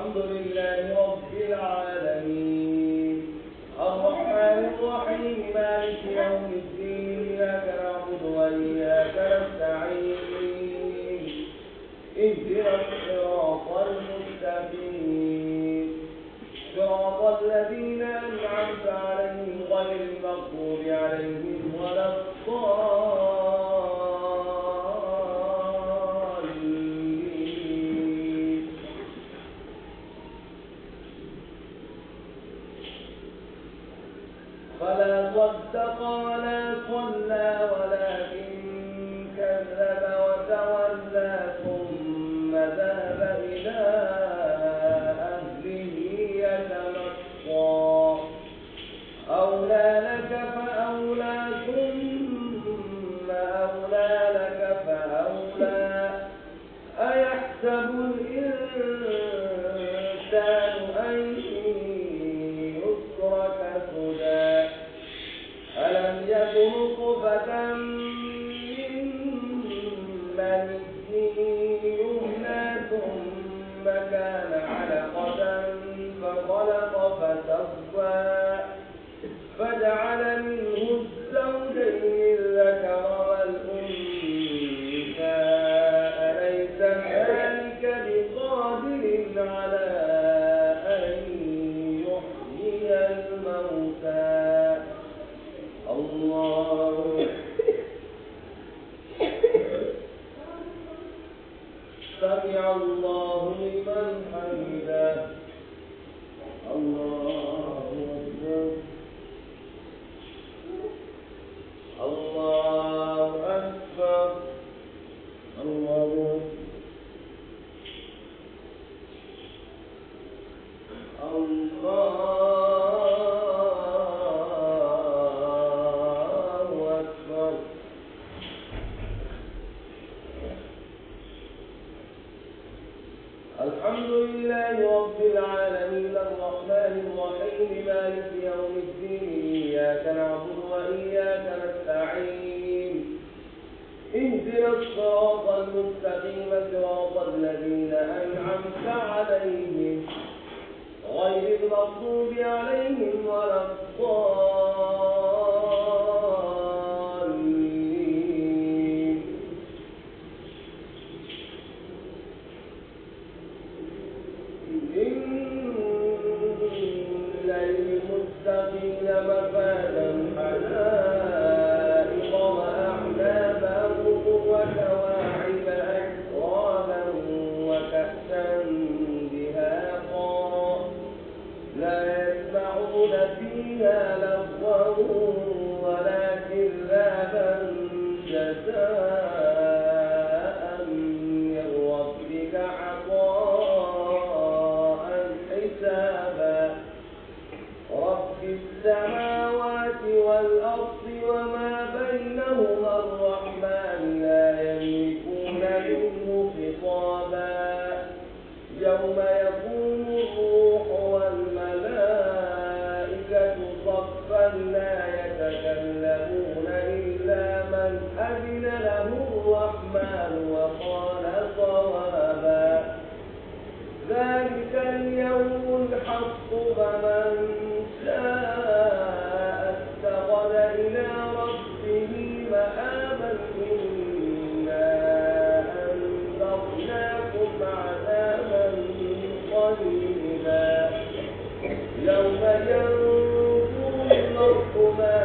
الحمد لله رب العالمين الرحمن الرحيم مالك يوم الدين إياك نعبد وإياك نستعين اهدنا الصراط المستقيم صراط الذين أنعمت عليهم غير المغضوب عليهم ولا الضالين فلا صدق ولا صلى ولكن كذب وتولى ثم ذهب إلى أهله يتمطى أولى لك فأولى ثم أولى لك فأولى أيحسب الإنسان أن يترك سدى ألم يكن نطفة من مني يمنى ثم كان علقة فخلق فسوى فجعل منه الزوجين الذكر والأنثى أليس ذلك بقادر على أن يحيي الموتى الله سمع الله لمن حمده الله أكبر الله أكبر الله أكبر الحمد لله رب العالمين الرحمن الرحيم مالك يوم الدين إياك نعبد وإياك نستعين اهدنا الصراط المستقيم صراط الذين أنعمت عليهم غير المغضوب عليهم ولا الضالين إن للمتقين مفازا حدائق وأعنابا وكواعب أترابا وكأسا دهاقا لا يسمعون فيها لغوا ولا كذابا جزاء من ربك عطاء حسابا رب السماوات والأرض وما بينهما الرحمن لا يملكون منه خطابا يوم يقوم الروح والملائكة صفا لا يتكلمون إلا من أذن له الرحمن وقال صوابا ذلك اليوم الحق فمن شاء اتخذ إلى ربه مآبا إنا أنذرناكم عذابا قريبا يوم ينظر المرء ما